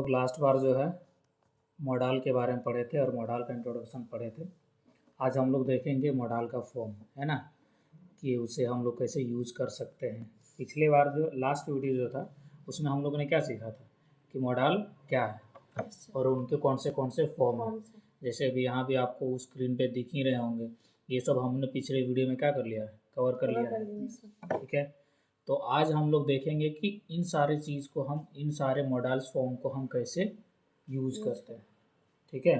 लोग लास्ट बार जो है मॉडल के बारे में पढ़े थे और मॉडल का इंट्रोडक्शन पढ़े थे। आज हम लोग देखेंगे मॉडल का फॉर्म, है ना, कि उसे हम लोग कैसे यूज़ कर सकते हैं। पिछले बार जो लास्ट वीडियो जो था उसमें हम लोगों ने क्या सीखा था कि मॉडल क्या है और उनके कौन से फॉर्म हैं। जैसे अभी यहाँ भी आपको स्क्रीन पे दिख ही रहे होंगे, ये सब हमने पिछले वीडियो में क्या कर लिया है, कवर कर लिया है। ठीक है, तो आज हम लोग देखेंगे कि इन सारे चीज़ को हम इन सारे मॉडल्स फॉर्म को हम कैसे यूज़ करते हैं। ठीक है,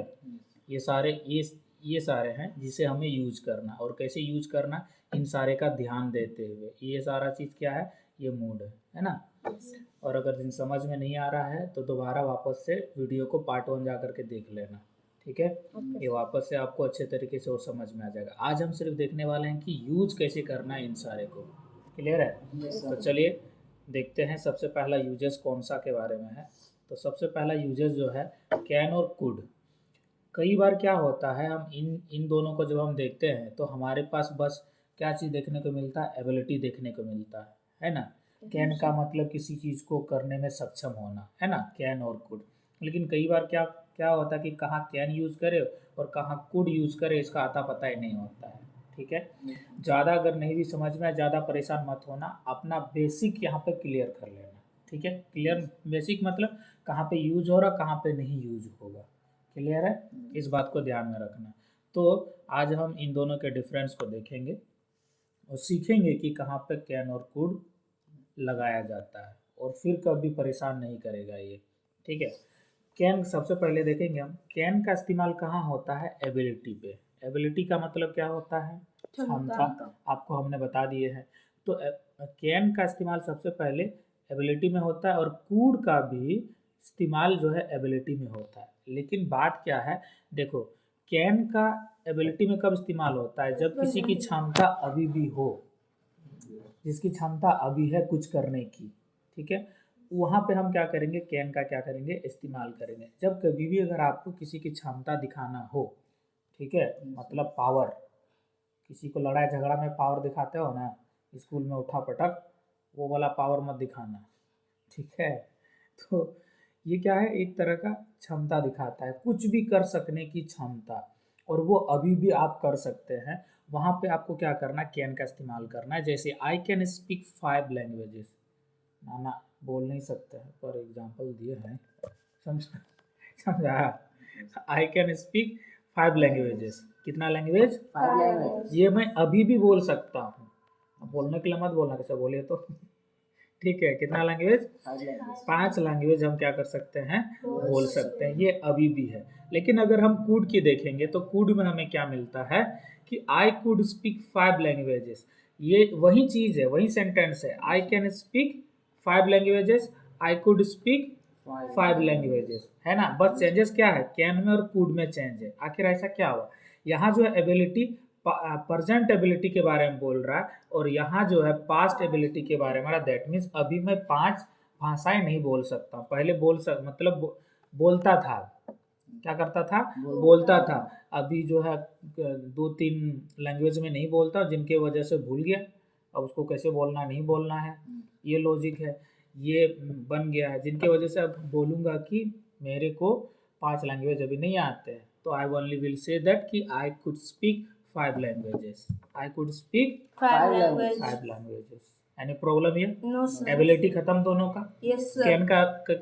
ये सारे हैं जिसे हमें यूज करना और कैसे यूज करना, इन सारे का ध्यान देते हुए। ये सारा चीज़ क्या है, ये मूड है ना। और अगर जिन समझ में नहीं आ रहा है तो दोबारा वापस से वीडियो को पार्ट 1 जा करके देख लेना। ठीक है, ये वापस से आपको अच्छे तरीके से और समझ में आ जाएगा। आज हम सिर्फ देखने वाले हैं कि यूज कैसे करना है इन सारे को। क्लियर है? तो चलिए देखते हैं सबसे पहला यूजेस कौन सा के बारे में है। तो सबसे पहला यूजेस जो है कैन और कुड। कई बार क्या होता है, हम इन दोनों को जब हम देखते हैं तो हमारे पास बस क्या चीज़ देखने को मिलता है, एबिलिटी देखने को मिलता है ना। कैन का मतलब किसी चीज़ को करने में सक्षम होना, है ना, कैन और कुड। लेकिन कई बार क्या क्या होता है कि कहाँ कैन यूज़ करे और कहाँ कुड यूज़ करे, इसका आता पता ही नहीं होता है। ठीक है, ज़्यादा अगर नहीं भी समझ में आए, ज़्यादा परेशान मत होना, अपना बेसिक यहाँ पे क्लियर कर लेना। ठीक है, क्लियर बेसिक मतलब कहाँ पे यूज हो रहा, कहाँ पे नहीं यूज होगा। क्लियर है, इस बात को ध्यान में रखना। तो आज हम इन दोनों के डिफरेंस को देखेंगे और सीखेंगे कि कहाँ पे कैन और कुड लगाया जाता है और फिर कभी परेशान नहीं करेगा ये। ठीक है, कैन सबसे पहले देखेंगे हम। कैन का इस्तेमाल कहाँ होता है, एबिलिटी पे। एबिलिटी का मतलब क्या होता है, क्षमता। आपको हमने बता दिए हैं। तो कैन का इस्तेमाल सबसे पहले एबिलिटी में होता है और कूड का भी इस्तेमाल जो है एबिलिटी में होता है। लेकिन बात क्या है, देखो कैन का एबिलिटी में कब इस्तेमाल होता है, जब किसी की क्षमता अभी भी हो, जिसकी क्षमता अभी है कुछ करने की। ठीक है, वहाँ पे हम क्या करेंगे, कैन का क्या करेंगे, इस्तेमाल करेंगे। जब कभी भी अगर आपको किसी की क्षमता दिखाना हो, ठीक है, मतलब पावर, किसी को लड़ाई झगड़ा में पावर दिखाते हो ना, स्कूल में उठा पटक, वो वाला पावर मत दिखाना। ठीक है, तो ये क्या है, एक तरह का क्षमता दिखाता है, कुछ भी कर सकने की क्षमता, और वो अभी भी आप कर सकते हैं। वहाँ पे आपको क्या करना, कैन का इस्तेमाल करना है। जैसे आई कैन स्पीक 5 लैंग्वेजेस, ना बोल नहीं सकते हैं पर एग्जाम्पल दिए हैं, समझा। आई कैन स्पीक 5 लैंग्वेजेस, कितना लैंग्वेज, 5 लैंग्वेज। ये मैं अभी भी बोल सकता हूँ, बोलने के लिए मत बोलना, कैसे बोलिए तो। ठीक है, कितना लैंग्वेज, 5 लैंग्वेज हम क्या कर सकते हैं, बोल सकते हैं। ये अभी भी है। लेकिन अगर हम कूड की देखेंगे तो कूड में हमें क्या मिलता है कि आई कुड स्पीक 5 लैंग्वेजेस। ये वही चीज़ है, वही सेंटेंस है, I can speak 5 languages, I could speak 5 languages, है ना। बस चेंजेस क्या है, कैन में और कूड में चेंज है। आखिर ऐसा क्या हुआ, यहाँ जो है एबिलिटी प्रेजेंट एबिलिटी के बारे में बोल रहा है और यहाँ जो है पास्ट एबिलिटी के बारे में। दैट मीन्स अभी मैं 5 भाषाएं नहीं बोल सकता। पहले बोलता था, क्या करता था, बोलता था। अभी जो है 2-3 लैंग्वेज में नहीं बोलता, जिनके वजह से भूल गया, अब उसको कैसे बोलना नहीं बोलना है, ये लॉजिक है, ये बन गया है, जिनके वजह से अब बोलूँगा कि मेरे को 5 लैंग्वेज अभी नहीं आते हैं, तो I only will say that कि I could speak 5 languages. I could speak 5 languages. Any problem here? No sir. Ability खत्म दोनों का। Yes sir.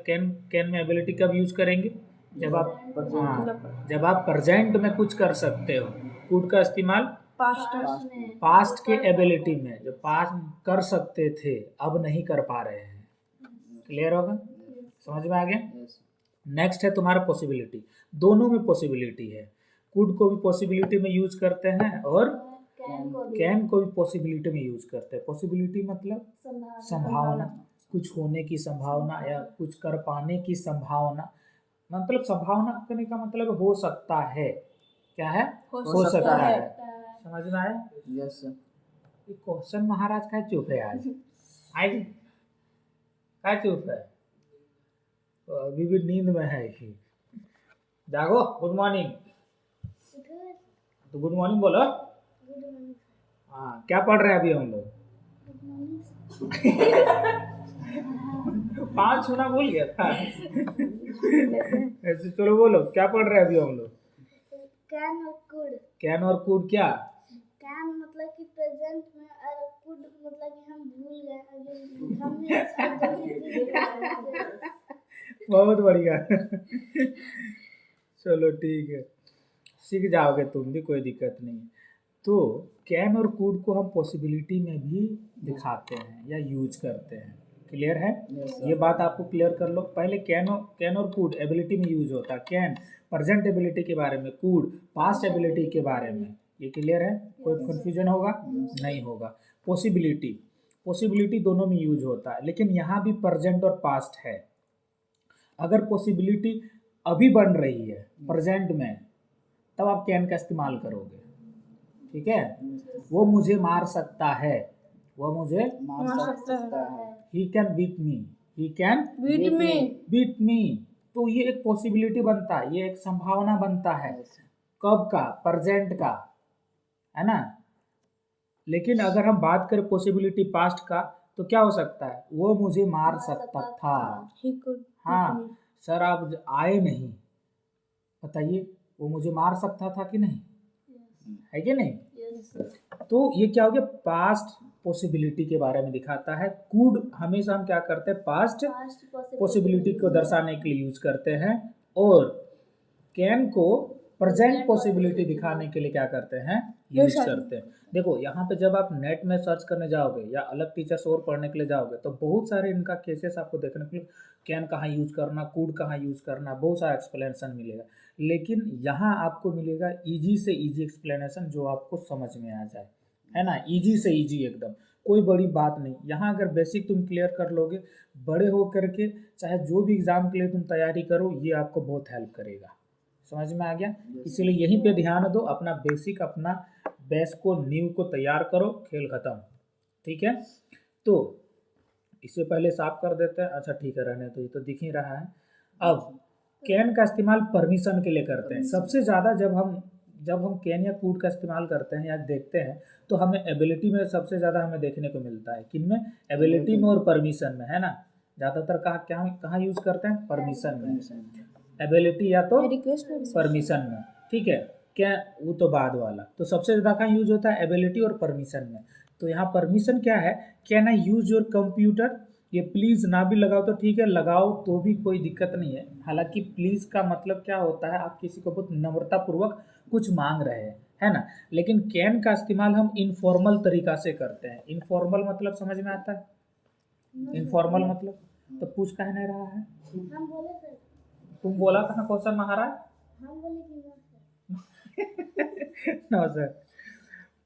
कैन में एबिलिटी कब यूज करेंगे, जब आप जब आप प्रेजेंट में कुछ कर सकते हो। कुड का इस्तेमाल पास्ट के एबिलिटी में, जो पास्ट कर सकते थे अब नहीं कर पा रहे हैं। क्लियर होगा, समझ में आ गया। नेक्स्ट है तुम्हारा पॉसिबिलिटी। दोनों में पॉसिबिलिटी है, कुड को भी पॉसिबिलिटी में यूज करते हैं और कैन को भी पॉसिबिलिटी में यूज करते हैं। पॉसिबिलिटी मतलब संभावना, कुछ होने की संभावना या कुछ कर पाने की संभावना। मतलब संभावना करने का मतलब हो सकता है, क्या है, हो सकता है। समझ में आया? Yes sir. ये क्वेश्चन महाराज का चुप है आज, आई का चुप है, तो अभी भी नींद में है ही। जागो, गुड मॉर्निंग, तो गुड मॉर्निंग बोलो। हाँ, क्या पढ़ रहे हैं अभी हम लोग? पाँच छूना भूल गया था। ऐसे चलो बोलो, क्या पढ़ रहे हैं अभी हम लोग? कैन और कुड। कैन और कुड क्या? कैन मतलब कि प्रेजेंट में और कुड मतलब कि हम भूल गए अभी बहुत बढ़िया। चलो ठीक है, सीख जाओगे तुम भी, कोई दिक्कत नहीं। तो कैन और कूड को हम पॉसिबिलिटी में भी दिखाते हैं या यूज करते हैं। क्लियर है? ये बात आपको क्लियर कर लो। पहले कैन और कूड एबिलिटी में यूज होता है। कैन प्रेजेंट एबिलिटी के बारे में, कूड पास्ट एबिलिटी के बारे में। ये क्लियर है? कोई कन्फ्यूजन होगा? नहीं होगा। पॉसिबिलिटी दोनों में यूज होता है, लेकिन यहाँ भी प्रेजेंट और पास्ट है। अगर पॉसिबिलिटी अभी बन रही है प्रेजेंट में, तब आप कैन का इस्तेमाल करोगे। ठीक है? वो मुझे मार सकता है, वो मुझे मार सकता है। He can beat me, he can beat me beat me. तो ये एक पॉसिबिलिटी बनता है, ये एक संभावना बनता है। कब का? प्रेजेंट का, है ना? लेकिन अगर हम बात करें पॉसिबिलिटी पास्ट का, तो क्या हो सकता है? वो मुझे मार सकता था। हाँ सर, आप आए नहीं, बताइए, वो मुझे मार सकता था कि नहीं? है कि नहीं? तो ये क्या हो गया? पास्ट पॉसिबिलिटी के बारे में दिखाता है। कूड हमेशा हम क्या करते हैं? पास्ट पॉसिबिलिटी को दर्शाने के लिए यूज करते हैं। और कैन को प्रेजेंट पॉसिबिलिटी दिखाने के लिए क्या करते हैं? यूज करते हैं। देखो यहाँ पे जब आप नेट में सर्च करने जाओगे या अलग टीचर्स और पढ़ने के लिए जाओगे, तो बहुत सारे इनका केसेस आपको देखने को, कैन कहाँ यूज करना, कूड कहाँ यूज करना, बहुत सारा एक्सप्लेनेशन मिलेगा। लेकिन यहाँ आपको मिलेगा इजी से इजी एक्सप्लेनेशन, जो आपको समझ में आ जाए, है ना? इजी से इजी एकदम, कोई बड़ी बात नहीं। यहाँ अगर बेसिक तुम क्लियर कर लोगे, बड़े हो करके चाहे जो भी एग्ज़ाम के लिए तुम तैयारी करो, ये आपको बहुत हेल्प करेगा। समझ में आ गया? इसीलिए यहीं पे ध्यान दो, अपना बेसिक, अपना बेस को, नींव को तैयार करो, खेल खत्म। ठीक है? तो इससे पहले साफ कर देते हैं। अच्छा ठीक है, रहने तो, ये तो दिख ही रहा है। अब कैन का इस्तेमाल परमिशन के लिए करते हैं सबसे ज़्यादा। जब हम कैन या कूड का इस्तेमाल करते हैं या देखते हैं, तो हमें एबिलिटी में सबसे ज़्यादा हमें देखने को मिलता है। किन में? एबिलिटी में और परमिशन में, है ना? ज़्यादातर कहाँ यूज़ करते हैं? परमिशन में। एबिलिटी या तो परमिशन में। ठीक है? क्या वो तो बाद वाला। तो सबसे ज़्यादा कहाँ यूज होता है? एबिलिटी और परमिशन में। तो यहाँ परमिशन क्या है? Can I use your computer. ये प्लीज़ ना भी लगाओ तो ठीक है, लगाओ तो भी कोई दिक्कत नहीं है। हालांकि प्लीज़ का मतलब क्या होता है? आप किसी को बहुत नम्रतापूर्वक कुछ मांग रहे हैं, है ना? लेकिन कैन का इस्तेमाल हम इनफॉर्मल तरीका से करते हैं। इनफॉर्मल मतलब समझ में आता है? इनफॉर्मल मतलब तो पूछ कह नहीं रहा है? हम बोले सर, तुम बोला कहाँ क्वेश्चन महाराज? हम बोले कि नो सर।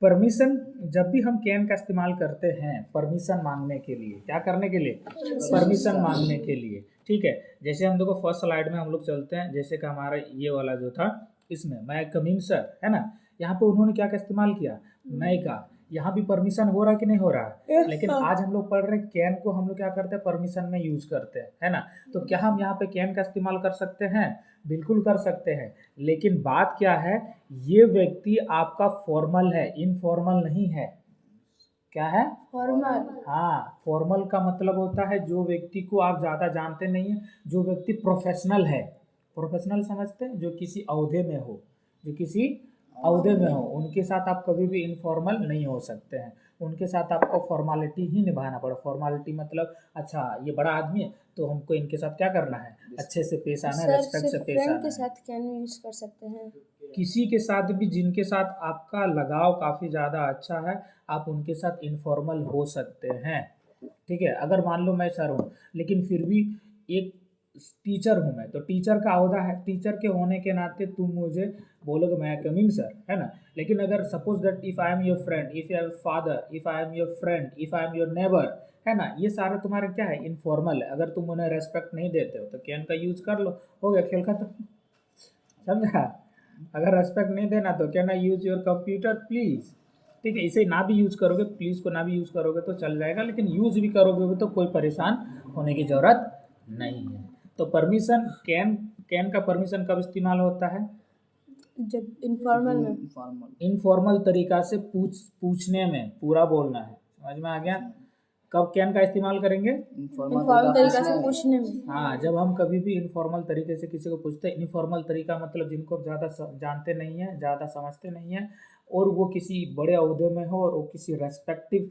परमिशन, जब भी हम कैन का इस्तेमाल करते हैं परमिशन मांगने के लिए, क्या करने के लिए? परमिशन मांगने के लिए। ठीक है? जैसे हम देखो फर्स्ट स्लाइड में हम लोग चलते हैं, जैसे कि हमारा ये वाला जो था, इसमें मैं कम इन सर, है ना? यहाँ पे उन्होंने क्या का इस्तेमाल किया? मैं का। यहाँ भी परमिशन हो रहा है कि नहीं हो रहा है? लेकिन आज हम लोग पढ़ रहे हैं कैन को हम लोग क्या करते हैं? परमिशन में यूज करते हैं, है ना? तो क्या हम यहाँ पे कैन का इस्तेमाल कर सकते हैं? बिल्कुल कर सकते हैं। लेकिन बात क्या है? ये व्यक्ति आपका फॉर्मल है, इनफॉर्मल नहीं है। क्या है? फॉर्मल। हाँ, फॉर्मल का मतलब होता है जो व्यक्ति को आप ज़्यादा जानते नहीं हैं, जो व्यक्ति प्रोफेशनल है। प्रोफेशनल समझते हैं? जो किसी ओहदे में हो, जो किसी ओहदे में हो, उनके साथ आप कभी भी इनफॉर्मल नहीं हो सकते हैं। उनके साथ आपको फॉर्मेलिटी ही निभाना पड़ा। फॉर्मेलिटी मतलब अच्छा ये बड़ा आदमी है तो हमको इनके साथ क्या करना है? अच्छे से पेश आना है, रेस्पेक्ट से पेश आना है। के साथ कैन यूज कर सकते हैं। किसी के साथ भी जिनके साथ आपका लगाव काफ़ी ज़्यादा अच्छा है, आप उनके साथ इनफॉर्मल हो सकते हैं। ठीक है? अगर मान लो मैं सर हूँ, लेकिन फिर भी एक टीचर हूँ मैं, तो टीचर का ओहदा है, टीचर के होने के नाते तुम मुझे बोलोगे मैं कम इन सर, है ना? लेकिन अगर suppose that if I am your friend, if you father, if I am your friend, if I am your neighbour, है ना? ये सारे तुम्हारे क्या है? इनफॉर्मल है। अगर तुम उन्हें रेस्पेक्ट नहीं देते हो तो कैन का यूज कर लो, हो गया खेल खत्म। समझा? अगर रेस्पेक्ट नहीं देना तो can I use your computer please. ठीक है? इसे ना भी यूज़ करोगे, प्लीज़ को ना भी यूज़ करोगे तो चल जाएगा, लेकिन यूज़ भी करोगे तो कोई परेशान होने की ज़रूरत नहीं है। तो परमिशन, कैन का परमिशन कब इस्तेमाल होता है? जब इनफॉर्मल में। इनफॉर्मल तरीका से पूछने में, पूरा बोलना है। समझ में आ गया? कब कैन का इस्तेमाल करेंगे? इनफॉर्मल तरीका से पूछने में। हाँ, जब हम कभी भी इनफॉर्मल तरीके से किसी को पूछते हैं, इनफॉर्मल तरीका मतलब जिनको आप ज़्यादा जानते नहीं हैं, ज़्यादा समझते नहीं हैं, और वो किसी बड़े ओहदे में हो और वो किसी रेस्पेक्टिव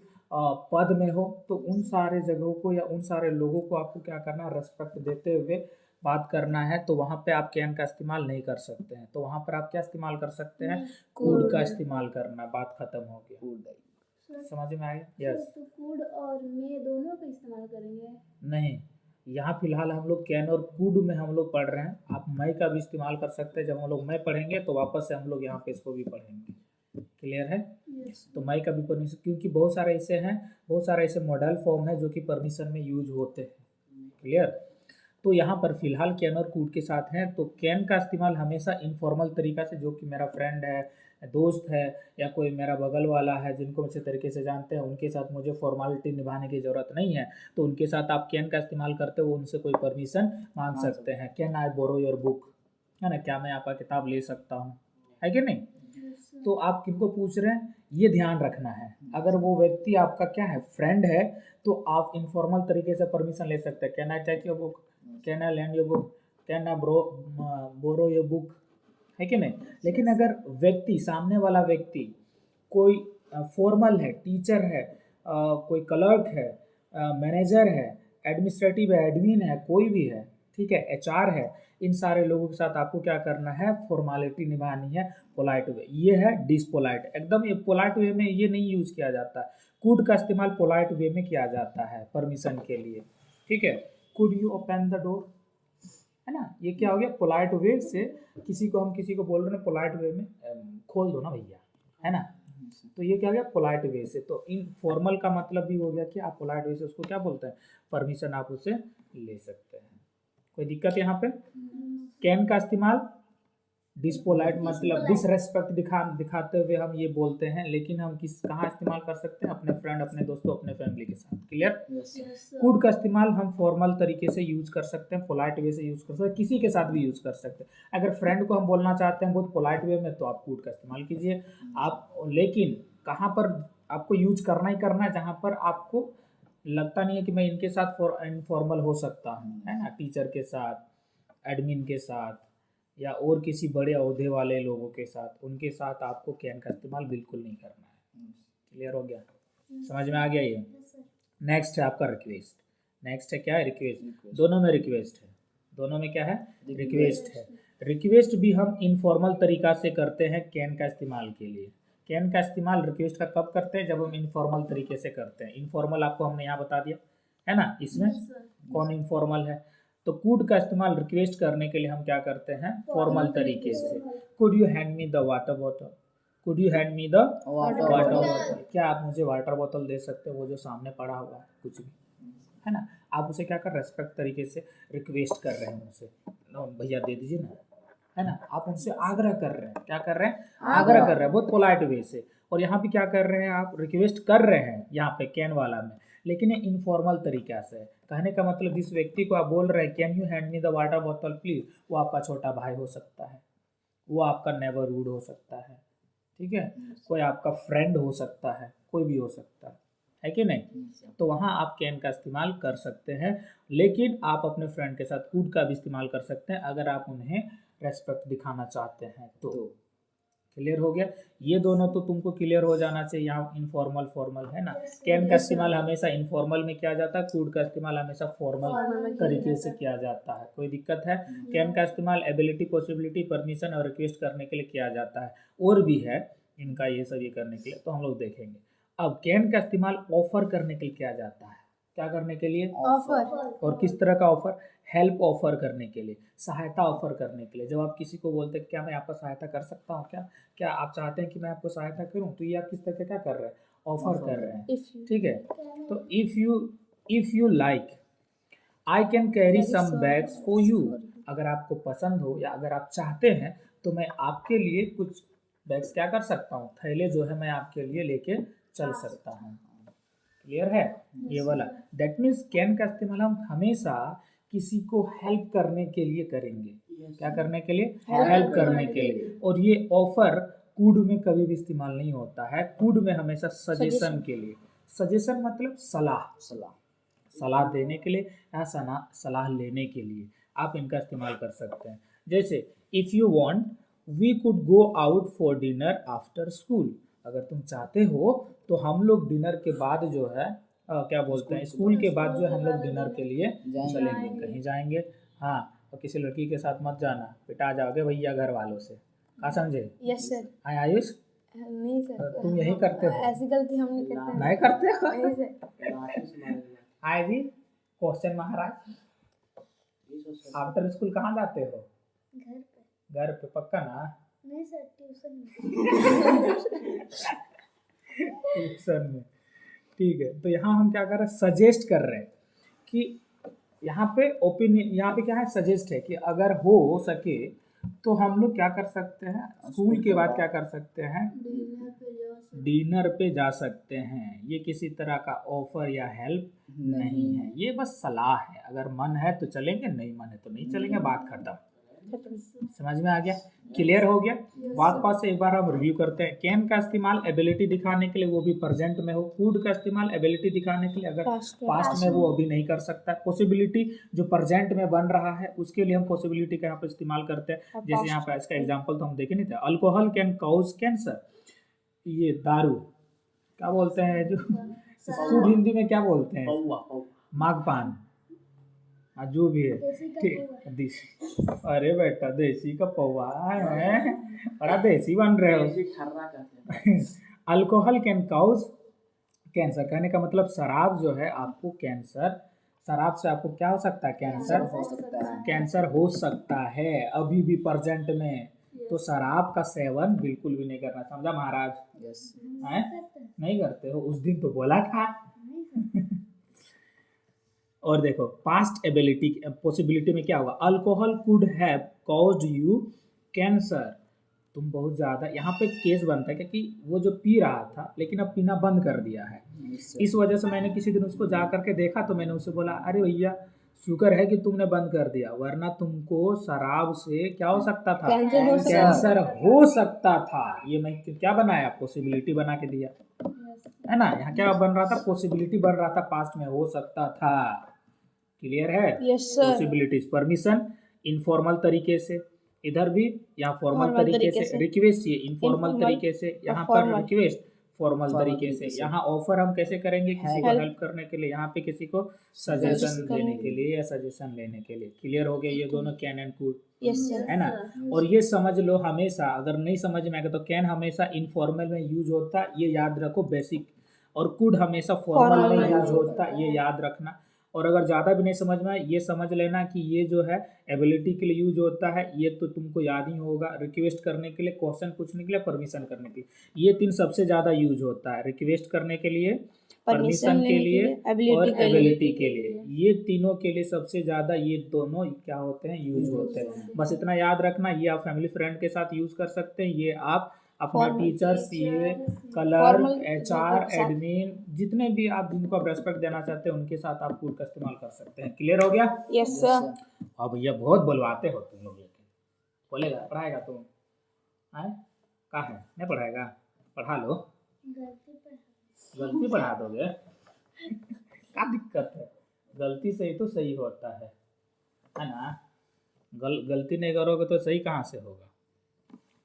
पद में हो, तो उन सारे जगहों को या उन सारे लोगों को आपको क्या करना है, रेस्पेक्ट देते हुए बात करना है। तो वहाँ पे आप कैन का इस्तेमाल नहीं कर सकते हैं। तो वहाँ पर आप क्या इस्तेमाल कर सकते हैं? कुड का इस्तेमाल करना। बात खत्म हो गया। समझ में आया? यस। तो कुड और मे दोनों का इस्तेमाल करेंगे? नहीं, यहाँ फिलहाल हम लोग कैन और कुड में हम लोग पढ़ रहे हैं। आप मैं का भी इस्तेमाल कर सकते हैं। जब हम लोग मैं पढ़ेंगे तो वापस से हम लोग यहाँ पे इसको भी पढ़ेंगे। क्लियर है? तो मैं का भी परमिशन, क्योंकि बहुत सारे ऐसे हैं, बहुत सारे ऐसे मॉडल फॉर्म है जो कि परमिशन में यूज होते हैं। क्लियर? तो यहाँ पर फिलहाल कैन और कुड के साथ हैं। तो कैन का इस्तेमाल हमेशा इनफॉर्मल तरीका से, जो कि मेरा फ्रेंड है, दोस्त है, या कोई मेरा बगल वाला है जिनको अच्छे तरीके से जानते हैं, उनके साथ मुझे फॉर्मेलिटी निभाने की ज़रूरत नहीं है, तो उनके साथ आप कैन का इस्तेमाल करते हो, उनसे कोई परमिशन मांग सकते हैं। Can I borrow your book, है ना? क्या मैं आपका किताब ले सकता हूँ? है कि नहीं? तो आप किनको पूछ रहे हैं, ये ध्यान रखना है। अगर वो व्यक्ति आपका क्या है, फ्रेंड है, तो आप इनफॉर्मल तरीके से परमिशन ले सकते हैं। Can I take your book, can I lend your book, can I borrow your book, है कि नहीं? लेकिन अगर व्यक्ति, सामने वाला व्यक्ति कोई फॉर्मल है, टीचर है, कोई क्लर्क है, मैनेजर है, एडमिनिस्ट्रेटिव है, एडमिन है, कोई भी है, ठीक है, एचआर है, इन सारे लोगों के साथ आपको क्या करना है, फॉर्मेलिटी निभानी है पोलाइट वे। ये है डिसपोलाइट। एकदम ये पोलाइट वे में ये नहीं यूज किया जाता है। कुड का इस्तेमाल पोलाइट वे में किया जाता है परमिशन के लिए। ठीक है, could you open the door, है ना? ये क्या हो गया, पोलाइट वे से किसी को, हम किसी को बोल रहे हैं पोलाइट वे में खोल दो ना भैया, है ना? तो ये क्या हो गया, पोलाइट वे से। तो इन फॉर्मल का मतलब भी हो गया कि आप पोलाइट वे से उसको क्या बोलते हैं, परमिशन आप उससे ले सकते हैं। कोई दिक्कत यहाँ पे? कैन का इस्तेमाल डिसपोलाइट मतलब डिसरेस्पेक्ट दिखाते हुए हम ये बोलते हैं, लेकिन हम कहाँ इस्तेमाल कर सकते हैं, अपने फ्रेंड, अपने दोस्तों, अपने फैमिली के साथ। क्लियर? कुड का इस्तेमाल हम फॉर्मल तरीके से यूज कर सकते हैं, पोलाइट वे से यूज कर सकते हैं, किसी के साथ भी यूज कर सकते हैं। अगर फ्रेंड को हम बोलना चाहते हैं बहुत पोलाइट वे में, तो आप कुड का इस्तेमाल कीजिए आप। लेकिन कहाँ पर आपको यूज करना ही करना है, जहाँ पर आपको लगता नहीं है कि मैं इनके साथ इनफॉर्मल हो सकता हूँ, है ना? टीचर के साथ, एडमिन के साथ, या और किसी बड़े ओहदे वाले लोगों के साथ, उनके साथ आपको कैन का इस्तेमाल बिल्कुल नहीं करना है। क्लियर हो गया? समझ में आ गया ये? नेक्स्ट है आपका रिक्वेस्ट। नेक्स्ट है क्या है, रिक्वेस्ट। दोनों में रिक्वेस्ट है, दोनों में क्या है, रिक्वेस्ट है। रिक्वेस्ट भी हम इनफॉर्मल तरीका से करते हैं कैन का इस्तेमाल के लिए। कैन का इस्तेमाल रिक्वेस्ट का कब करते हैं, जब हम इनफॉर्मल तरीके से करते हैं। इनफॉर्मल आपको हमने यहाँ बता दिया, है ना? इसमें कौन इनफॉर्मल है? तो कुड का इस्तेमाल रिक्वेस्ट करने के लिए हम क्या करते हैं, फॉर्मल तरीके से। Could you hand me the water bottle, could you hand me the water bottle, क्या आप मुझे वाटर बॉटल दे सकते हो, वो जो सामने पड़ा हुआ है, कुछ भी, है ना? आप उसे क्या कर, रेस्पेक्ट तरीके से रिक्वेस्ट कर रहे हैं उनसे, भैया दे दीजिए ना, है ना? आप उनसे आग्रह कर रहे हैं, क्या कर रहे हैं, आग्रह कर रहे हैं, बहुत पोलाइट वे से। और यहाँ पे क्या कर रहे हैं, आप रिक्वेस्ट कर रहे हैं यहाँ पे कैन वाला में, लेकिन ये इनफॉर्मल तरीका से है। कहने का मतलब जिस व्यक्ति को आप बोल रहे हैं can you hand me the water bottle please, वो आपका छोटा भाई हो सकता है, वो आपका नेबरहुड हो सकता है, ठीक है, कोई आपका फ्रेंड हो सकता है, कोई भी हो सकता है कि नहीं? तो वहाँ आप कैन का इस्तेमाल कर सकते हैं, लेकिन आप अपने फ्रेंड के साथ कुड का भी इस्तेमाल कर सकते हैं अगर आप उन्हें रेस्पेक्ट दिखाना चाहते हैं तो। क्लियर हो गया? ये दोनों तो तुमको क्लियर हो जाना चाहिए। यहाँ इनफॉर्मल फॉर्मल है ना, कैन का इस्तेमाल हमेशा इनफॉर्मल में किया जाता है, कुड का इस्तेमाल हमेशा फॉर्मल तरीके से किया जाता है। कोई दिक्कत है? कैन का इस्तेमाल एबिलिटी, पॉसिबिलिटी, परमिशन और रिक्वेस्ट करने के लिए किया जाता है, और भी है इनका ये सब ये करने के लिए, तो हम लोग देखेंगे। अब कैन का इस्तेमाल ऑफर करने के लिए किया जाता है। क्या करने के लिए? ऑफर। और किस तरह का ऑफर? हेल्प ऑफर करने के लिए, सहायता ऑफर करने के लिए। जब आप किसी को बोलते हैं क्या मैं आपका सहायता कर सकता हूँ, क्या आप चाहते हैं कि मैं आपको सहायता करूँ, तो ये आप किस तरह का क्या कर रहे हैं, ऑफर कर रहे हैं। ठीक है, तो if you like I can carry some bags for you, अगर आपको पसंद हो या अगर आप चाहते हैं तो मैं आपके लिए कुछ बैग्स क्या कर सकता हूँ, थैले जो है मैं आपके लिए लेके चल सकता हूँ। क्लियर है ये वाला? दैट मीन्स कैन का इस्तेमाल हम हमेशा किसी को हेल्प करने के लिए करेंगे। क्या करने के लिए? हेल्प करने के लिए। और ये ऑफर कुड में कभी भी इस्तेमाल नहीं होता है, कुड में हमेशा सजेशन के लिए, सजेशन मतलब सलाह, सलाह। सलाह देने के लिए या सलाह लेने के लिए आप इनका इस्तेमाल कर सकते हैं। जैसे if you want we could go out for dinner after school, अगर तुम चाहते हो तो हम लोग डिनर के बाद जो है क्या बोलते हैं, स्कूल के बाद जो है हम लोग डिनर के लिए चलेंगे, कहीं जाएंगे। हाँ, और किसी लड़की के साथ मत जाना, पिटा जाओगे भैया घर वालों से, कहा समझे? Yes sir. हाँ आयुष, नहीं सर, तुम यही करते हो? ऐसी गलती हम नहीं करते हैं। नहीं करते हो? नहीं सर। आए जी क्वेश्चन महाराज, आफ्टर स्कूल कहाँ जाते हो? घर पे। घर पे पक्का ना? नहीं सर, ट्यूशन में। ट्यूशन में, ठीक है। तो यहाँ हम क्या कर रहे हैं, सजेस्ट कर रहे हैं कि यहाँ पे ओपिनियन, यहाँ पे क्या है, सजेस्ट है कि अगर हो सके तो हम लोग क्या कर सकते हैं, स्कूल के बाद क्या कर सकते हैं, डिनर पे जा सकते हैं। ये किसी तरह का ऑफर या हेल्प नहीं है, ये बस सलाह है। अगर मन है तो चलेंगे, नहीं मन है तो नहीं चलेंगे, बात खत्म। समझ में आ गया? क्लियर हो गया? बात बात से एक बार हम रिव्यू करते हैं। कैन का इस्तेमाल एबिलिटी दिखाने के लिए, वो भी प्रेजेंट में हो। कुड का इस्तेमाल एबिलिटी दिखाने के लिए, अगर पास्ट में वो अभी नहीं कर सकता। पॉसिबिलिटी जो प्रेजेंट में बन रहा है उसके लिए हम पॉसिबिलिटी का यहाँ पे इस्तेमाल करते हैं। जैसे यहाँ पे इसका एग्जाम्पल तो हम देखे नहीं थे, अल्कोहल कैन कॉज कैंसर, ये दारू क्या बोलते हैं, जो शुद्ध हिंदी में क्या बोलते हैं, मागपान, जो भी है, ठीक। अरे बेटा देसी का पौवा है, बड़ा देसी बन रहे हो। अल्कोहल कैन काउज कैंसर, कहने का मतलब शराब जो है आपको कैंसर, शराब से आपको क्या हो सकता है, कैंसर हो सकता है, कैंसर हो सकता है अभी भी प्रेजेंट में। तो शराब का सेवन बिल्कुल भी नहीं करना, समझा महाराज? यस। हैं? नहीं करते हो? उस दिन तो बोला था। और देखो पास्ट एबिलिटी पॉसिबिलिटी में क्या होगा, alcohol could have caused you cancer, तुम बहुत ज़्यादा, यहाँ पे केस बनता है क्योंकि वो जो पी रहा था लेकिन अब पीना बंद कर दिया है। इस वजह से मैंने किसी दिन उसको जा करके देखा तो मैंने उससे बोला, अरे भैया शुक्र है कि तुमने बंद कर दिया, वरना तुमको शराब से क्या हो सकता था, कैंसर हो सकता था। ये मैं क्या बनाया, पॉसिबिलिटी बना के दिया है ना। यहाँ क्या बन रहा था, पॉसिबिलिटी बन रहा था, पास्ट में हो सकता था। क्लियर है? Yes sir. Possibilities, permission informal तरीके से, इधर भी यहाँ फॉर्मल तरीके से, रिक्वेस्ट ये इनफॉर्मल तरीके से, यहाँ पर रिक्वेस्ट फॉर्मल तरीके से, यहाँ ऑफर हम कैसे करेंगे, किसी को हेल्प करने के लिए, यहाँ पे किसी को सजेशन देने के लिए या सजेशन लेने के लिए। क्लियर हो गया ये दोनों, कैन एंड कुड, है ना। और ये समझ लो हमेशा, अगर नहीं समझ में आएगा तो कैन हमेशा इनफॉर्मल में यूज होता है, ये याद रखो बेसिक, और कुड हमेशा फॉर्मल में यूज होता है, ये याद रखना। और अगर ज़्यादा भी नहीं समझ में आए ये समझ लेना कि ये जो है एबिलिटी के लिए यूज होता है, ये तो तुमको याद ही होगा, रिक्वेस्ट करने के लिए, क्वेश्चन पूछने के लिए, परमिशन करने के लिए, ये तीन सबसे ज़्यादा यूज होता है, रिक्वेस्ट करने के लिए, परमिशन के लिए और एबिलिटी के लिए। ये तीनों के लिए सबसे ज़्यादा ये दोनों क्या होते हैं, यूज होते हैं। बस इतना याद रखना, ये आप फैमिली फ्रेंड के साथ यूज़ कर सकते हैं, ये आप अपना टीचर्स, ये क्लर्क, एचआर, एडमिन, जितने भी आप जिनको आप रेस्पेक्ट देना चाहते हैं उनके साथ आप कुड का इस्तेमाल कर सकते हैं। क्लियर हो गया? Yes sir. अब भैया बहुत बुलवाते हो तुम लोग, बोलेगा पढ़ाएगा तुम, आए कहा है नहीं पढ़ाएगा, पढ़ा लो, गलती पढ़ा दोगे, क्या दिक्कत है, गलती से ही तो सही होता है ना। गलती नहीं करोगे तो सही कहाँ से होगा।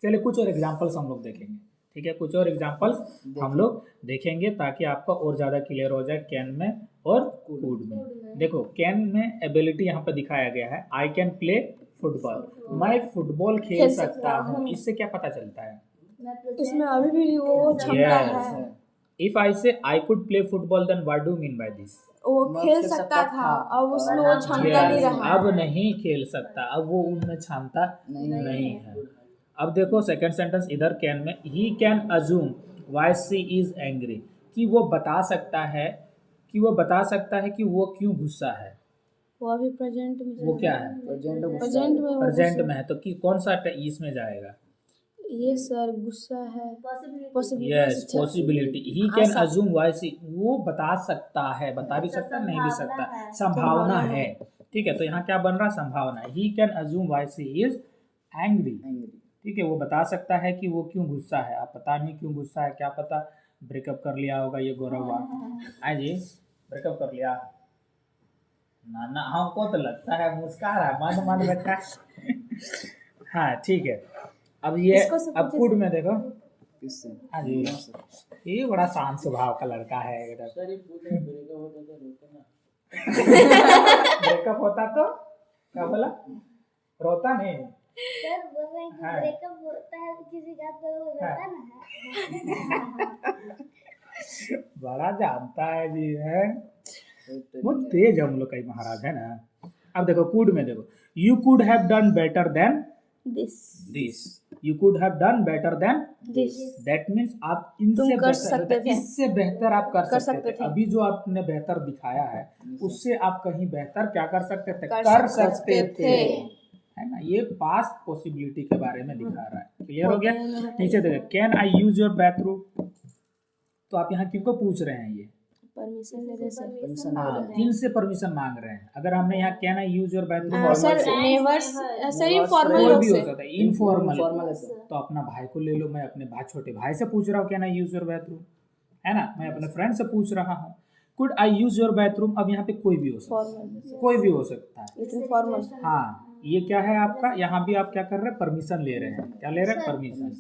चलिए कुछ और एग्जांपल्स हम लोग देखेंगे, ठीक है, कुछ और एग्जांपल्स हम लोग देखेंगे ताकि आपका और ज़्यादा क्लियर हो जाए कैन में और कुड में। देखो कैन में एबिलिटी यहाँ पे दिखाया गया है, आई कैन प्ले फुटबॉल, मैं फुटबॉल खेल सकता हूँ। इससे क्या पता चलता है, इसमें अभी भी वो क्षमता है। If I say I could play football then what do mean by this, वो खेल सकता था, अब उसमें वो क्षमता नहीं रहा, अब नहीं खेल सकता, अब वो उनमें क्षमता नहीं है। अब देखो सेकंड सेंटेंस इधर कैन में, he can assume why she is angry, कि वो बता सकता है कि वो क्यों गुस्सा है। वो अभी प्रेजेंट में, वो क्या है, प्रेजेंट में है, तो कि कौन सा इसमें जाएगा, ये सर गुस्सा है, yes possibility. He can assume why she, वो बता सकता है, बता भी सकता है नहीं भी सकता, संभावना है, ठीक है। तो यहाँ क्या बन रहा, संभावना। He can assume why she is angry, ठीक है, वो बता सकता है कि वो क्यों गुस्सा है। आप पता नहीं क्यों गुस्सा है, क्या पता ब्रेकअप कर लिया होगा ये गौरव हाँ जी ब्रेकअप कर लिया ना ना हमको तो लगता है मुस्कुरा रहा है मन मन बैठा हाँ ठीक है अब ये इसको से अब कुड में देखो किससे? हाँ जी ये बड़ा शांत स्वभाव का लड़का है एकदम ब्रेकअप होता तो क्या बोला रोता नहीं सर बोल रहे हैं कि हाँ। ब्रेकअप होता है किसी का तो वो हाँ। रहता ना है बड़ा जानता है जी है बहुत तेज हम लोग का ही महाराज है ना अब देखो कुड में देखो you could have done better than this you could have done better than this that means आप इनसे तुम कर बेहतर सकते थे। इससे बेहतर आप कर सकते थे थे। अभी जो आपने बेहतर दिखाया है उससे आप कहीं बेहतर क्या कर सकते थे कर कर सकते सकते थे थे। है ना ये पास्ट पॉसिबिलिटी के बारे में दिखा रहा है क्लियर हो गया नीचे देखिए can I use your bathroom तो आप यहाँ किनको पूछ रहे हैं ये परमिशन लेने से हाँ किनसे परमिशन मांग रहे हैं अगर हमने यहाँ can I use your bathroom sir नेवर्स sir informal कोई लोग भी हो से सकता है इनफॉर्मल Informal है तो अपना भाई को ले लो मैं अपने भाई छोटे भाई से पूछ रहा हूँ can I use your bathroom है ना मैं अपने फ्रेंड से पूछ रहा हूँ could I use your bathroom अब यहाँ पे कोई भी हो सकता है फॉर्मल कोई भी हो सकता है लेकिन फॉर्मल हाँ ये क्या है आपका यहाँ भी आप क्या कर रहे हैं परमिशन ले रहे हैं क्या ले रहे हैं परमिशन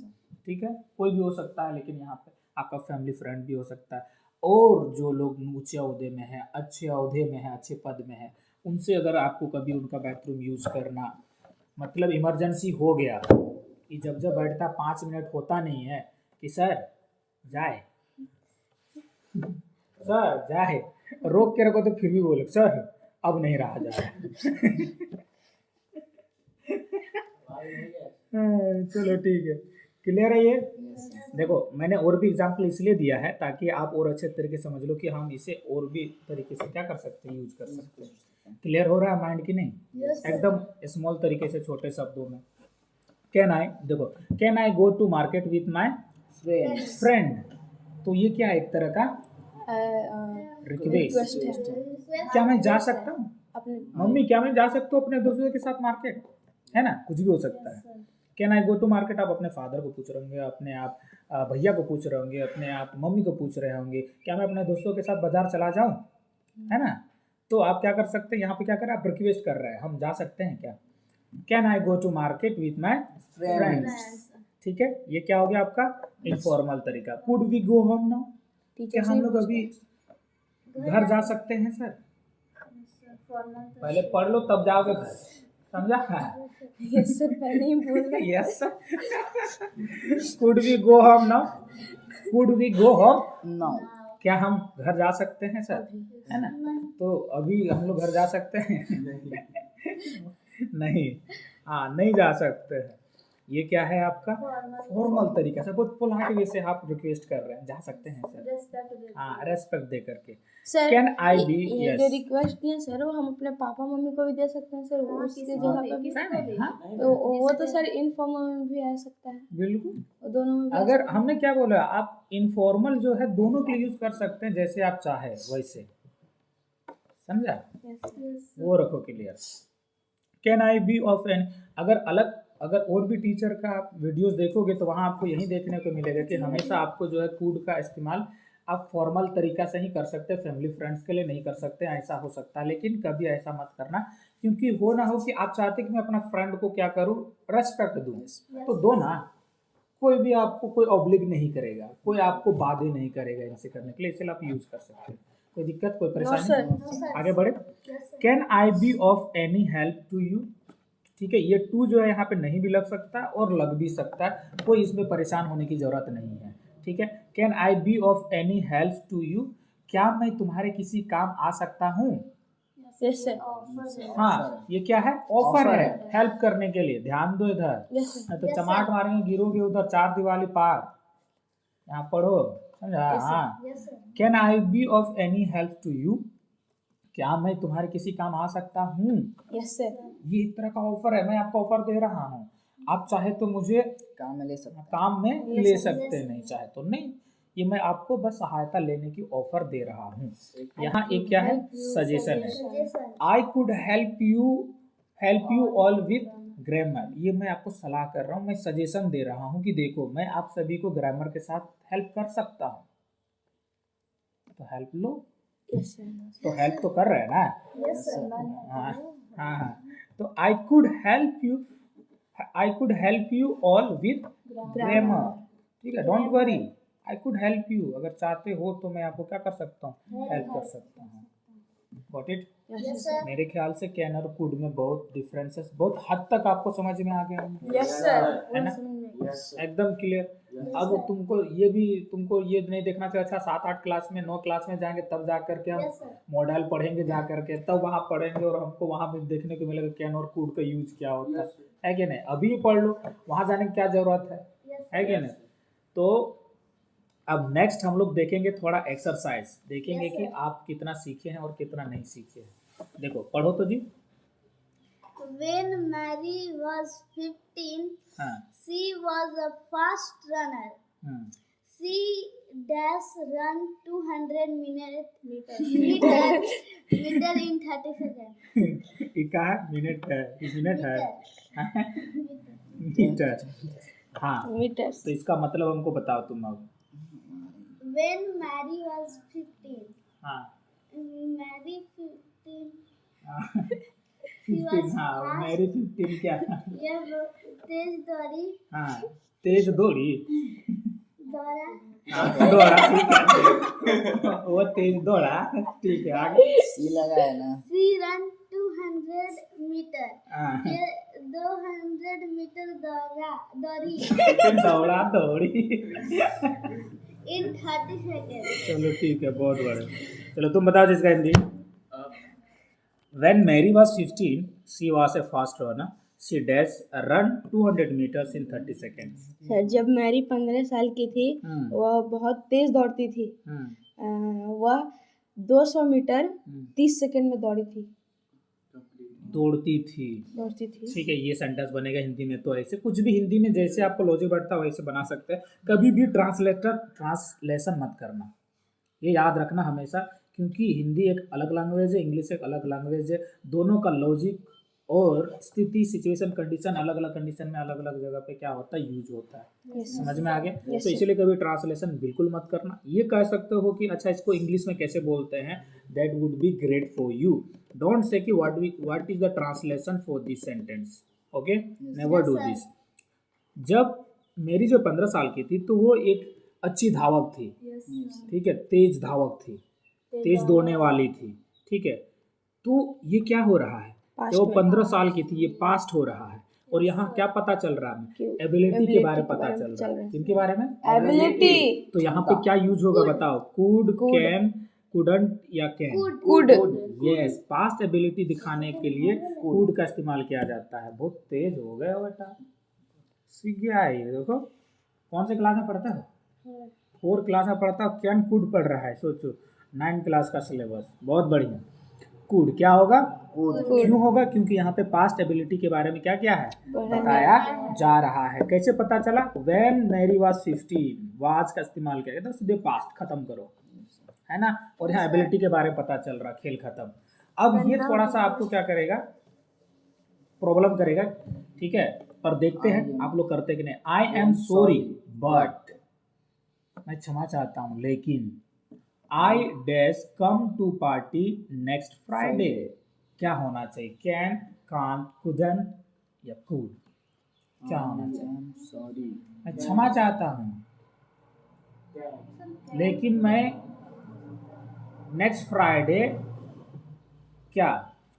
ठीक है कोई भी हो सकता है लेकिन यहाँ पे आपका फैमिली फ्रेंड भी हो सकता है और जो लोग ऊंचे ओहदे में है अच्छे ओहदे में है अच्छे पद में है उनसे अगर आपको कभी उनका बाथरूम यूज करना मतलब इमरजेंसी हो गया कि जब जब बैठता 5 मिनट होता नहीं है कि सर जाए सर जाए रोक के रखो तो फिर भी बोले सर अब नहीं रहा जाए चलो ठीक है क्लियर है ये देखो मैंने और भी एग्जांपल इसलिए दिया है ताकि आप और अच्छे तरीके से समझ लो कि हम इसे और भी तरीके से क्या कर सकते हैं यूज कर सकते हैं क्लियर हो रहा है माइंड की नहीं एकदम स्मॉल तरीके से छोटे शब्दों में कैन आई देखो can I go to market with my Friends. Friend तो ये क्या है एक तरह का रिक्वेस्ट रिक्वेस्ट है क्या मैं जा सकता हूँ अपने मम्मी क्या मैं जा सकता हूँ अपने दोस्तों के साथ मार्केट है ना कुछ भी हो सकता है can I go to market आप अपने फादर को पूछ रहे होंगे अपने आप भैया को पूछ रहे होंगे अपने आप मम्मी को पूछ रहे होंगे क्या मैं अपने दोस्तों के साथ बाजार चला जाऊं है ना तो आप क्या कर सकते हैं यहाँ पे क्या कर रहे हैं आप रिक्वेस्ट कर रहे हैं हम जा सकते हैं क्या can I go to market with my friends ठीक है ये क्या हो गया आपका इनफॉर्मल तरीका could we go home now क्या हम लोग अभी घर जा सकते हैं सर पहले पढ़ लो तब जाओगे घर समझा यस सर पहले ही बोल रहे yes could we go home now could we go home No. क्या हम घर जा सकते हैं सर है ना तो अभी हम लोग घर जा सकते हैं नहीं हाँ नहीं जा सकते हैं ये क्या है आपका फॉर्मल तरीका से बहुत पोलाइट वे से आप रिक्वेस्ट कर रहे हैं जा सकते हैं सर हाँ रेस्पेक्ट दे करके सर कैन आई बी ये जो यस रिक्वेस्ट दिया सर वो हम अपने पापा मम्मी को भी दे सकते हैं सर वो उसकी जगह पे भी हाँ तो वो तो सर इनफॉर्मल में भी आ सकता है बिल्कुल वो दोनों में भी आ अगर हमने क्या बोला आप इनफॉर्मल जो है दोनों के लिए यूज कर सकते हैं जैसे आप चाहे वैसे समझा वो रखो clear can I be of an अगर और भी टीचर का आप वीडियोस देखोगे तो वहाँ आपको यही देखने को मिलेगा कि हमेशा आपको जो है कूड का इस्तेमाल आप फॉर्मल तरीका से ही कर सकते हैं फैमिली फ्रेंड्स के लिए नहीं कर सकते ऐसा हो सकता है लेकिन कभी ऐसा मत करना क्योंकि वो ना हो कि आप चाहते कि मैं अपना फ्रेंड को क्या करूँ रेस्पेक्ट दूँ तो दो ना कोई भी आपको कोई ऑब्लिग नहीं करेगा कोई आपको बाध्य नहीं करेगा इनसे करने के लिए इसलिए आप यूज कर सकते हैं कोई दिक्कत कोई परेशानी आगे बढ़े can I be of any help to you ठीक है ये टू जो है यहाँ पे नहीं भी लग सकता और लग भी सकता है कोई इसमें परेशान होने की जरूरत नहीं है ठीक है can I be of any help to you क्या मैं तुम्हारे किसी काम आ सकता हूँ यस सर हाँ ये क्या है ऑफर है हेल्प करने के लिए ध्यान दो इधर यस सर नहीं तो चमाट मारेंगे गिरोगे उधर 4 दीवाली पार यहाँ पढ़ो समझा हाँ can I be of any help to you क्या मैं तुम्हारे किसी काम आ सकता हूँ यस सर ये एक तरह का ऑफर है मैं आपको ऑफर दे रहा हूँ आप चाहे तो मुझे काम में ले सकते हैं। काम में ले सकते हैं नहीं चाहे तो नहीं ये मैं आपको बस सहायता लेने की ऑफर दे रहा हूँ यहाँ एक क्या है सजेशन है I could help you all with grammar ये मैं आपको सलाह कर रहा हूँ मैं सजेशन दे रहा हूँ कि देखो मैं आप सभी को ग्रामर के साथ हेल्प कर सकता हूँ तो हेल्प लो, यस सर। तो हेल्प तो कर रहे हैं ना। Yes sir. हाँ हाँ हाँ। तो I could help you all with grammar. ठीक है, don't worry, I could help you, अगर चाहते हो तो मैं आपको क्या कर सकता हूँ, हेल्प कर सकता हूँ। Got it. Yes sir. मेरे ख्याल से कैन और कुड में बहुत डिफरेंसेस बहुत हद तक आपको समझ में आ गए होंगे, यस सर। है ना, एकदम क्लियर। अब तुमको ये नहीं देखना चाहिए अच्छा 7-8 क्लास में 9 क्लास में जाएंगे तब जा करके हम यस सर। मॉडल पढ़ेंगे, जा करके तब वहाँ पढ़ेंगे और हमको वहाँ भी देखने को मिलेगा कैन और कुड का यूज क्या होता है कि नहीं। अभी पढ़ लो, वहाँ जाने की क्या जरूरत है कि नहीं। तो अब नेक्स्ट हम लोग देखेंगे थोड़ा एक्सरसाइज, देखेंगे Yes, कि sir. आप कितना सीखे हैं और कितना नहीं सीखे हैं। देखो पढ़ो तो जी। When Mary was 15, हाँ she was a fast runner. She dash run 200 meter in 30 seconds. ये क्या है, मिनट है, मिनट है, Meter. मीटर। हाँ मीटर्स। तो इसका मतलब हमको बताओ तुम अब। When Mary was 15. हाँ Mary 15. हाँ, She 15 was हाँ, fast. मेरी 15 क्या, यह तेज दौड़ी हाँ तेज दौड़ी, दौड़ा हाँ दौड़ा, ठीक है, वो तेज दौड़ा, ठीक है आगे। सी लगा है ना। She ran 200 meter. हाँ ये 200 मीटर दौड़ी दौड़ा दौड़ी, in 30 seconds. चलो ठीक है, बहुत बड़े। चलो तुम बताओ जिसका Hindi. When Mary was 15, she was a fast runner. She dashed run 200 meters in 30 seconds. Sir जब मैरी 15 साल की थी वह बहुत तेज दौड़ती थी। वह 200 मीटर 30 सेकंड में दौड़ती थी। ठीक है, ये सेंटेंस बनेगा हिंदी में। तो ऐसे कुछ भी हिंदी में जैसे आपको लॉजिक बैठता है वैसे बना सकते हैं। कभी भी ट्रांसलेशन मत करना, ये याद रखना हमेशा, क्योंकि हिंदी एक अलग लैंग्वेज है, इंग्लिश एक अलग लैंग्वेज है। दोनों का लॉजिक और स्थिति, सिचुएशन, कंडीशन अलग अलग कंडीशन में अलग अलग जगह पे क्या होता है, यूज होता है। समझ में आ गया। तो इसलिए कभी ट्रांसलेशन बिल्कुल मत करना। ये कह सकते हो कि अच्छा इसको इंग्लिश में कैसे बोलते हैं, that would be great for you. Don't say कि what is the translation for this sentence, okay, never do this. जब मेरी जो 15 साल की थी तो वो एक अच्छी धावक थी, ठीक है, तेज धावक थी, तेज दौड़ने वाली थी, ठीक है। तो ये क्या हो रहा है, जब वो 15 साल की थी, ये पास्ट हो रहा है। और यहाँ क्या पता चल रहा है, एबिलिटी के बारे में पता चल रहा है। किनके बारे में, एबिलिटी। तो यहाँ पे क्या यूज होगा बताओ, कुड, कैन, कुडंट या can, could. Yes, past ability दिखाने के लिए कुड का इस्तेमाल किया जाता है। बहुत तेज हो गए हो बेटा, सीख गया है ये। देखो कौन से क्लास में पढ़ता है, 4 क्लास में पढ़ता है, कैन कुड पढ़ रहा है। सोचो 9 क्लास का सिलेबस, बहुत बढ़िया। कुड क्या होगा, क्यों होगा, क्योंकि यहाँ पे पास्ट एबिलिटी के बारे में क्या क्या है, बताया जा रहा है। कैसे पता चला, व्हेन मैरी वाज 15, वाज का इस्तेमाल किया गया, तो सीधे पास्ट खत्म करो, है ना। और यहाँ एबिलिटी के बारे में पता चल रहा, खेल खत्म। अब ये थोड़ा सा आपको क्या करेगा, प्रॉब्लम करेगा, ठीक है, पर देखते हैं आप लोग करते कि नहीं। आई एम सॉरी बट, मैं क्षमा चाहता हूँ लेकिन, I dash come to party next Friday, क्या होना चाहिए, कैन, कांट, कुडंट या कुड, क्या होना चाहिए। सॉरी, मैं क्षमा चाहता हूँ लेकिन मैं नेक्स्ट फ्राइडे, क्या,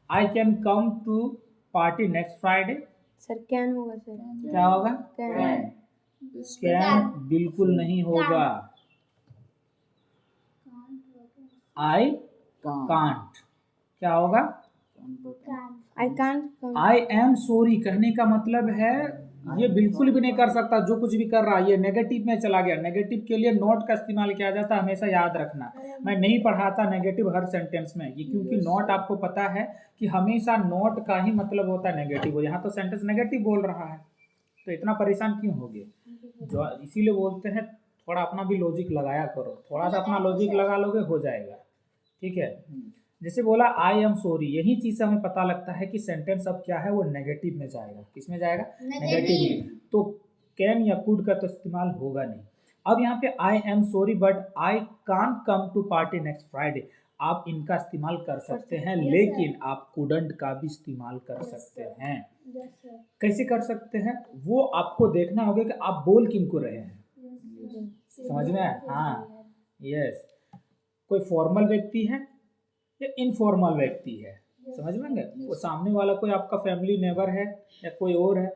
I can come to party next Friday. Sir can होगा सर, क्या होगा, कैन। कैन बिल्कुल नहीं होगा, आई कांट, क्या होगा, I can't. I am sorry कहने का मतलब है ये बिल्कुल भी नहीं कर सकता, जो कुछ भी कर रहा है ये नेगेटिव में चला गया। नेगेटिव के लिए नॉट का इस्तेमाल किया जाता है, हमेशा याद रखना। मैं नहीं पढ़ाता नेगेटिव हर सेंटेंस में, ये क्योंकि नॉट आपको पता है कि हमेशा नॉट का ही मतलब होता है नेगेटिव। यहाँ तो सेंटेंस नेगेटिव बोल रहा है, तो इतना परेशान क्यों हो गए, जो इसीलिए बोलते हैं थोड़ा अपना भी लॉजिक लगाया करो, थोड़ा सा अपना लॉजिक लगा लोगे हो जाएगा, ठीक है। जैसे बोला आई एम सॉरी, यही चीज़ से हमें पता लगता है कि सेंटेंस अब क्या है, वो नेगेटिव में जाएगा। किस में जाएगा, नेगेटिव में। तो कैन या कुड का तो इस्तेमाल होगा नहीं। अब यहाँ पे I am sorry but I can't come to party next Friday, आप इनका इस्तेमाल कर सकते हैं, Yes, लेकिन आप कुडंट का भी इस्तेमाल कर Yes, सकते sir. हैं। Yes, sir. कैसे कर सकते हैं वो आपको देखना होगा कि आप बोल किनको रहे हैं, समझ में आया? हाँ, यस, कोई फॉर्मल व्यक्ति है या इनफॉर्मल व्यक्ति है, समझ में गए? वो सामने वाला कोई आपका फैमिली नेबर है या कोई और है,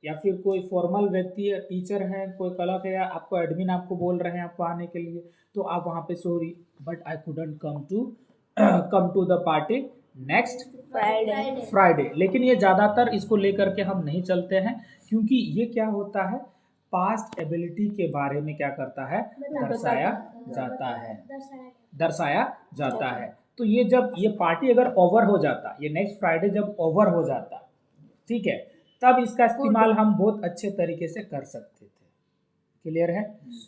या फिर कोई फॉर्मल व्यक्ति है, टीचर है, कोई क्लर्क है, या आपको एडमिन आपको बोल रहे हैं आपको आने के लिए, तो आप वहाँ पे sorry but I couldn't come to the party next Friday. लेकिन ये ज़्यादातर इसको लेकर के हम नहीं चलते हैं, क्योंकि ये क्या होता है, पास्ट एबिलिटी के बारे में क्या करता है, दर्शाया जाता है। तो ये जब ये पार्टी अगर ओवर हो जाता, ये नेक्स्ट फ्राइडे जब ओवर हो जाता, ठीक है, तब इसका इस्तेमाल हम बहुत अच्छे तरीके से कर सकते थे। क्लियर है?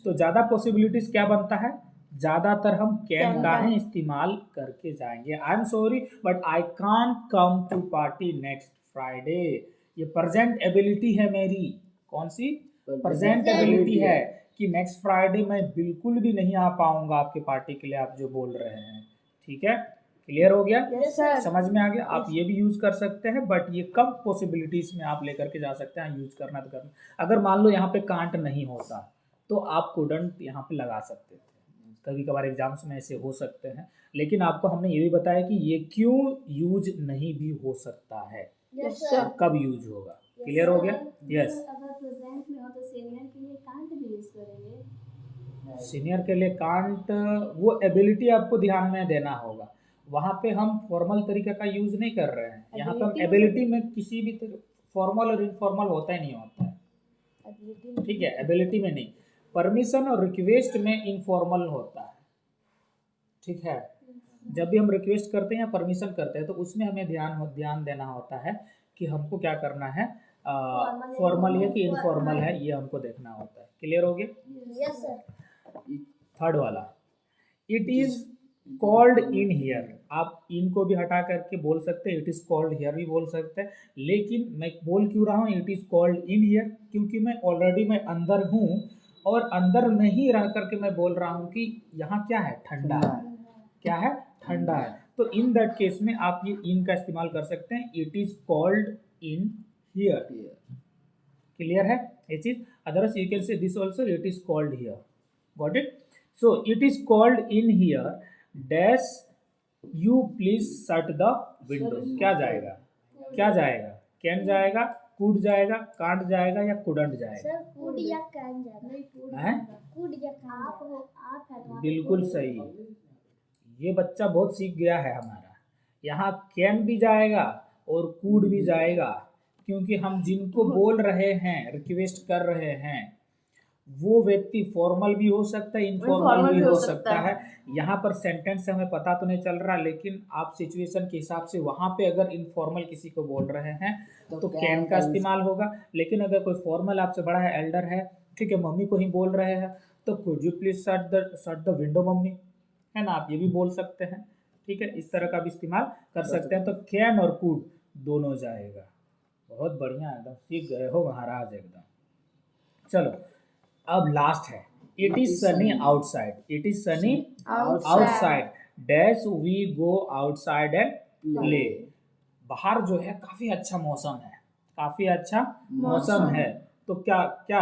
तो ज़्यादा पॉसिबिलिटीज क्या बनता है, ज़्यादातर हम कैन का ही इस्तेमाल करके जाएंगे। I am sorry but I can't come to party next Friday, ये प्रेजेंट एबिलिटी है मेरी, कौन सी? प्रेजेंट एबिलिटी है कि नेक्स्ट फ्राइडे मैं बिल्कुल भी नहीं आ पाऊंगा आपके पार्टी के लिए, आप जो बोल रहे हैं। ठीक है, क्लियर हो गया? Yes, sir. समझ में आ गया? आप ये भी यूज कर सकते हैं, बट ये कम पॉसिबिलिटीज में आप लेकर के जा सकते हैं, यूज करना तो करना। अगर मान लो यहाँ पे कांट नहीं होता तो आप कुडंट यहाँ पे लगा सकते थे, कभी कभार एग्जाम्स में ऐसे हो सकते हैं, लेकिन आपको हमने ये भी बताया कि ये क्यों यूज नहीं भी हो सकता है, Yes, sir. sir. कब यूज होगा। क्लियर हो गया? यस। अगर प्रेजेंट में हो तो सीनियर के लिए कांट भी यूज करेंगे। सीनियर के लिए कांट, वो एबिलिटी आपको ध्यान में देना होगा, वहाँ पे हम फॉर्मल तरीके का यूज नहीं कर रहे हैं। यहाँ पे हम एबिलिटी में किसी भी फॉर्मल और इनफॉर्मल होता ही नहीं होता है, ठीक है, एबिलिटी में नहीं। परमिशन और रिक्वेस्ट में इनफॉर्मल होता है, ठीक है। जब भी हम रिक्वेस्ट करते हैं या परमिशन करते हैं तो उसमें हमें ध्यान देना होता है कि हमको क्या करना है, फॉर्मल है कि इनफॉर्मल है, ये हमको देखना होता है। क्लियर हो गया? Yes, sir. थर्ड वाला, it is called in here, आप इन को भी हटा करके बोल सकते हैं, इट इज कॉल्ड हियर भी बोल सकते हैं, लेकिन मैं बोल क्यों रहा हूँ it is called in here, क्योंकि मैं ऑलरेडी मैं अंदर हूँ और अंदर में ही रह करके मैं बोल रहा हूँ कि यहाँ क्या है, ठंडा है, क्या है, ठंडा है। तो इन दैट केस में आप ये इन का इस्तेमाल कर सकते हैं, it is called in here. Clear है ये चीज? Otherwise you can say this also, it is called here. Got it? So it is called in here dash you please shut the Windows. क्या जाएगा, क्या जाएगा, कैन जाएगा, could जाएगा, can't जाएगा या कुडंट जाएगा? सर कुड या कैन जाएगा, हैं? कुड या कैन आप जाएगा। हो, आप है तो आप बिल्कुल सही, ये बच्चा बहुत सीख गया है हमारा। यहाँ कैन भी जाएगा और कूड भी जाएगा, क्योंकि हम जिनको बोल रहे हैं, रिक्वेस्ट कर रहे हैं, वो व्यक्ति फॉर्मल भी हो सकता है, इनफॉर्मल भी हो सकता है। यहाँ पर सेंटेंस से हमें पता तो नहीं चल रहा, लेकिन आप सिचुएशन के हिसाब से वहाँ पे अगर इनफॉर्मल किसी को बोल रहे हैं तो कैन का इस्तेमाल होगा, लेकिन अगर कोई फॉर्मल आपसे बड़ा है, एल्डर है, ठीक है, मम्मी को ही बोल रहे हैं, तो could you please shut the window mummy, है ना, आप ये भी बोल सकते हैं। ठीक है, इस तरह का भी इस्तेमाल कर सकते हैं। तो कैन और कुड दोनों जाएगा। बहुत बढ़िया, एकदम सीख गए हो महाराज एकदम। चलो अब लास्ट है, it is sunny outside, it is sunny outside dash we go outside and play. बाहर जो है काफ़ी अच्छा मौसम है, काफ़ी अच्छा मौसम है, तो क्या क्या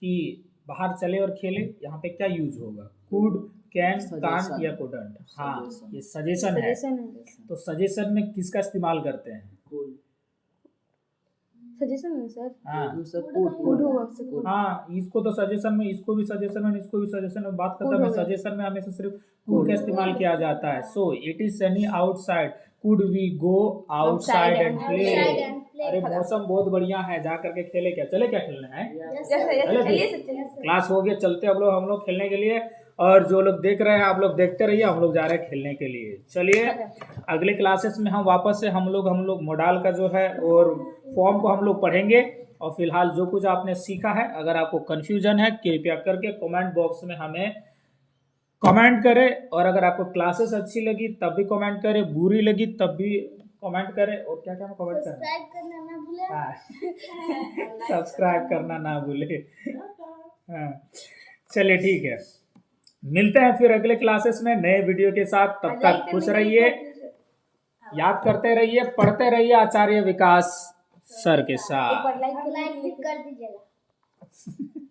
कि बाहर चले और खेले, यहाँ पे क्या यूज होगा, कुड, कैन, कांट या कुडंट। हाँ, ये सजेशन है। तो सजेशन में किसका इस्तेमाल करते हैं? सजेशन है सर। हाँ कुड होगा उससे कुड। हाँ, इसको तो सजेशन में, इसको भी सजेशन में, इसको भी सजेशन में, बात खत्म है। सजेशन में हमेशा सिर्फ कुड का इस्तेमाल किया जाता है। So it is sunny outside, could we go outside and play. अरे मौसम बहुत बढ़िया है, जा करके खेले, क्या चले, क्या खेलना है, क्लास हो गया, चलते हम लोग खेलने के लिए। और जो लोग देख रहे हैं आप लोग देखते रहिए, हम लोग जा रहे हैं खेलने के लिए। चलिए अगले क्लासेस में हम वापस से हम लोग मोडाल का जो है और फॉर्म को हम लोग पढ़ेंगे। और फिलहाल जो कुछ आपने सीखा है, अगर आपको कन्फ्यूजन है कृपया करके कमेंट बॉक्स में हमें कमेंट करें। और अगर आपको क्लासेस अच्छी लगी तब भी कमेंट करें, बुरी लगी तब भी कमेंट करें। और क्या क्या कमेंट करें, सब्सक्राइब करना ना भूलें। सब्सक्राइब करना ना भूले। हाँ, चलिए ठीक है, मिलते हैं फिर अगले क्लासेस में नए वीडियो के साथ। तब तक खुश रहिए, याद करते रहिए, पढ़ते रहिए आचार्य विकास सर के साथ। लाइक भी कर दीजिएगा।